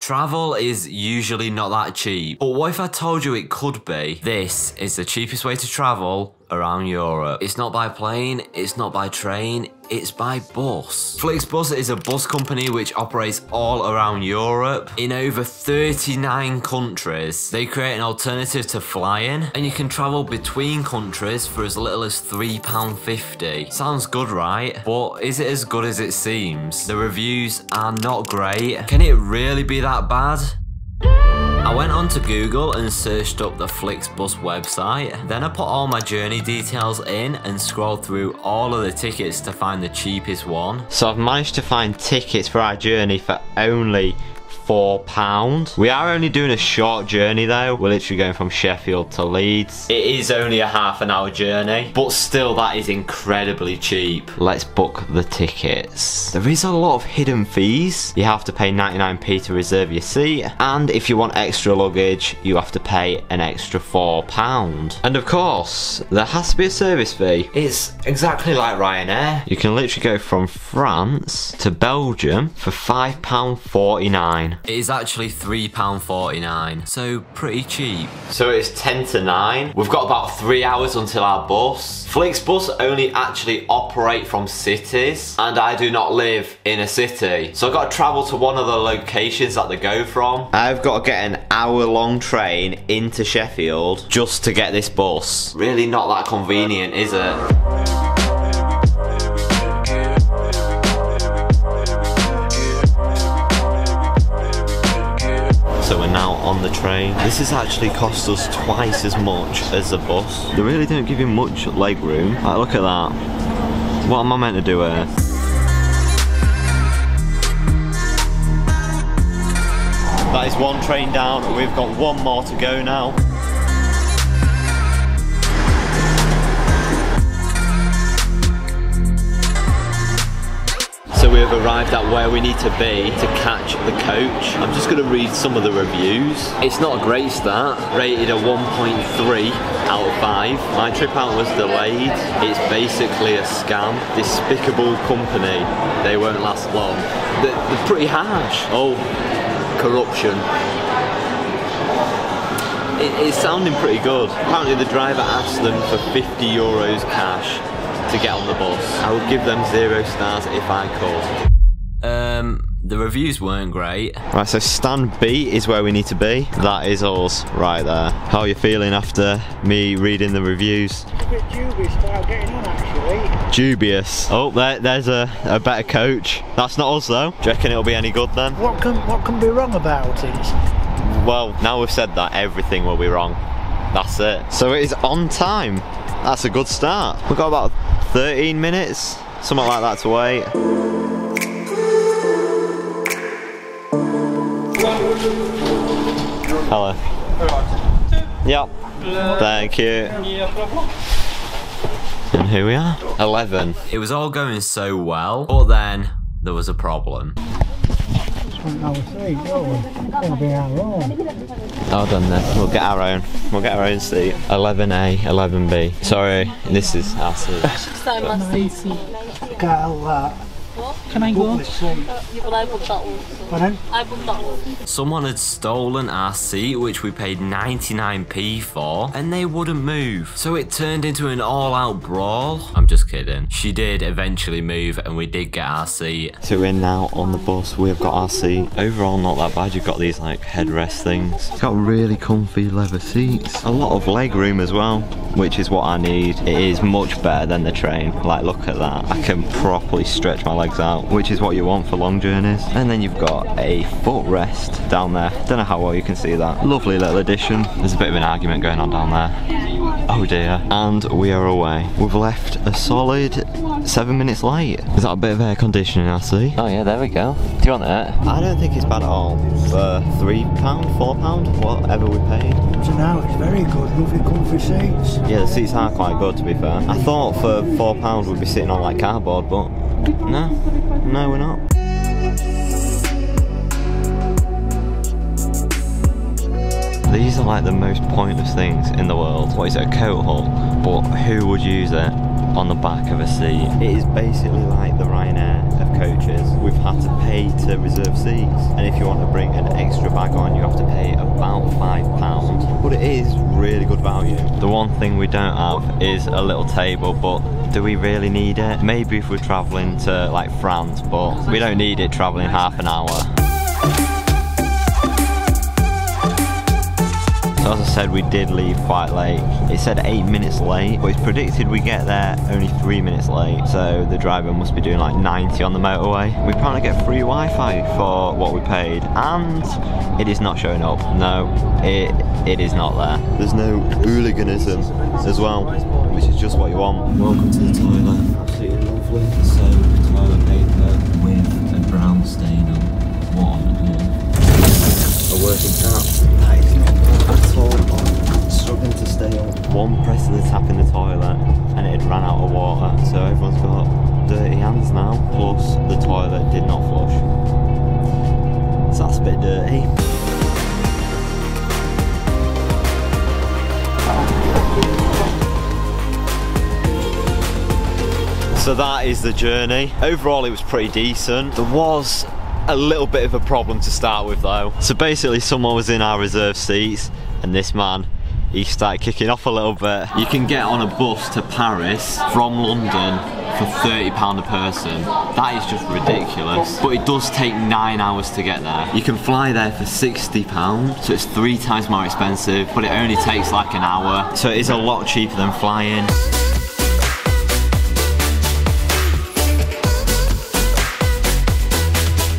Travel is usually not that cheap, but what if I told you it could be? This is the cheapest way to travel around Europe. It's not by plane, it's not by train, it's by bus. Flixbus is a bus company which operates all around Europe in over 39 countries. They create an alternative to flying, and you can travel between countries for as little as £3.50. Sounds good, right? But is it as good as it seems? The reviews are not great. Can it really be that bad? I went onto Google and searched up the Flixbus website. Then I put all my journey details in and scrolled through all of the tickets to find the cheapest one. So I've managed to find tickets for our journey for only £4. We are only doing a short journey though. We're literally going from Sheffield to Leeds. It is only a half-an-hour journey, but still that is incredibly cheap. Let's book the tickets. There is a lot of hidden fees. You have to pay 99p to reserve your seat, and if you want extra luggage you have to pay an extra £4. And of course there has to be a service fee. It's exactly like Ryanair. You can literally go from France to Belgium for £5.49. It is actually £3.49, so pretty cheap. So it's 10 to 9. We've got about 3 hours until our bus. Flixbus only actually operate from cities, and I do not live in a city. So I've got to travel to one of the locations that they go from. I've got to get an hour-long train into Sheffield just to get this bus. Really not that convenient, is it? So we're now on the train. This has actually cost us twice as much as the bus. They really don't give you much leg room. Like, look at that. What am I meant to do here? That is one train down. We've got one more to go now. So we have arrived at where we need to be to catch the coach. I'm just going to read some of the reviews. It's not a great start. Rated a 1.3 out of 5. My trip out was delayed. It's basically a scam. Despicable company. They won't last long. They're pretty harsh. Oh, corruption. It's sounding pretty good. Apparently the driver asked them for €50 cash to get on the bus. I would give them 0 stars if I could. The reviews weren't great. Right, so stand B is where we need to be. That is us right there. How are you feeling after me reading the reviews? A bit dubious about getting on actually. Dubious. Oh, there's a better coach. That's not us though. Do you reckon it'll be any good then? What can be wrong about it? Well, now we've said that, everything will be wrong. That's it. So it is on time. That's a good start. We've got about 13 minutes, something like that to wait. Hello. Yep. Thank you. And here we are. 11. It was all going so well, but then there was a problem. Hold on then, we'll get our own. We'll get our own seat. 11A, 11B. Sorry, this is our seat. Can I go? Someone had stolen our seat, which we paid 99p for, and they wouldn't move. So it turned into an all-out brawl. I'm just kidding. She did eventually move, and we did get our seat. So we're now on the bus. We've got our seat. Overall, not that bad. You've got these like headrest things. It's got really comfy leather seats. A lot of leg room as well, which is what I need. It is much better than the train. Like, look at that. I can properly stretch my legs out, which is what you want for long journeys. And then you've got a footrest down there. Don't know how well you can see that. Lovely little addition. There's a bit of an argument going on down there. Oh dear. And we are away. We've left a solid 7 minutes late. Is that a bit of air conditioning I see? Oh yeah, there we go. Do you want it? I don't think it's bad at all. For £3, £4, whatever we paid. So now it's very good, lovely comfy seats. Yeah, the seats are quite good to be fair. I thought for £4 we'd be sitting on like cardboard, but no we're not. These are like the most pointless things in the world. What is it, a coat hull? But who would use it on the back of a seat? It is basically like the Ryanair of coaches. We've had to pay to reserve seats, and if you want to bring an extra wagon, you have to pay about £5, but it is really good value. The one thing we don't have is a little table, but do we really need it? Maybe if we're travelling to like France, but we don't need it travelling half an hour. So as I said, we did leave quite late. It said 8 minutes late, but it's predicted we get there only 3 minutes late. So the driver must be doing like 90 on the motorway. We apparently get free Wi-Fi for what we paid, and it is not showing up. No, it is not there. There's no hooliganism as well, which is just what you want. Welcome to the toilet. Absolutely lovely. So toilet paper with a brown stain on. What on earth? A working tap. That is not bad at all. Struggling to stay on. One press of the tap in the toilet and it had ran out of water, so everyone's got dirty hands now. Plus the toilet did not flush, so that's a bit dirty. So that is the journey. Overall it was pretty decent. There was a little bit of a problem to start with though. So basically someone was in our reserve seats and this man, he started kicking off a little bit. You can get on a bus to Paris from London for £30 a person. That is just ridiculous. But it does take 9 hours to get there. You can fly there for £60, so it's 3 times more expensive, but it only takes like an hour. So it is a lot cheaper than flying.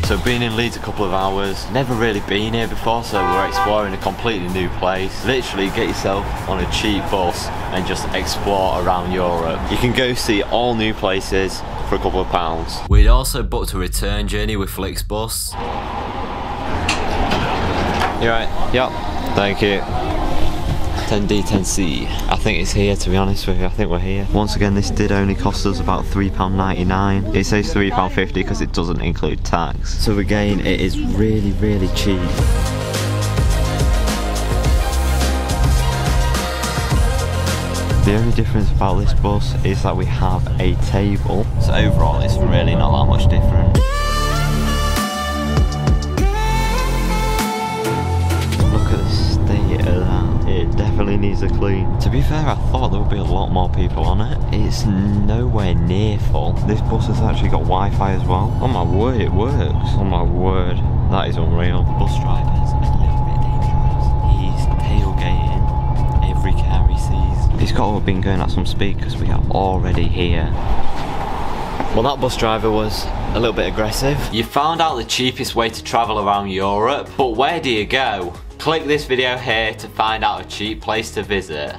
So being in Leeds a couple of hours, never really been here before, so we're exploring a completely new place. Literally get yourself on a cheap bus and just explore around Europe. You can go see all new places for a couple of pounds. We'd also booked a return journey with Flixbus. You right? Yep. Thank you. 10D, 10C. I think it's here, to be honest with you. I think we're here. Once again, this did only cost us about £3.99. It says £3.50 because it doesn't include tax. So again, it is really, really cheap. The only difference about this bus is that we have a table. So overall, it's really not that much different. Look at the state of that. It definitely needs a clean. To be fair, I thought there would be a lot more people on it. It's nowhere near full. This bus has actually got Wi-Fi as well. Oh my word, it works. Oh my word, that is unreal. Bus driver's a little bit dangerous. He's tailgating every car he sees. He's got to have been going at some speed because we are already here. Well, that bus driver was a little bit aggressive. You found out the cheapest way to travel around Europe, but where do you go? Click this video here to find out a cheap place to visit.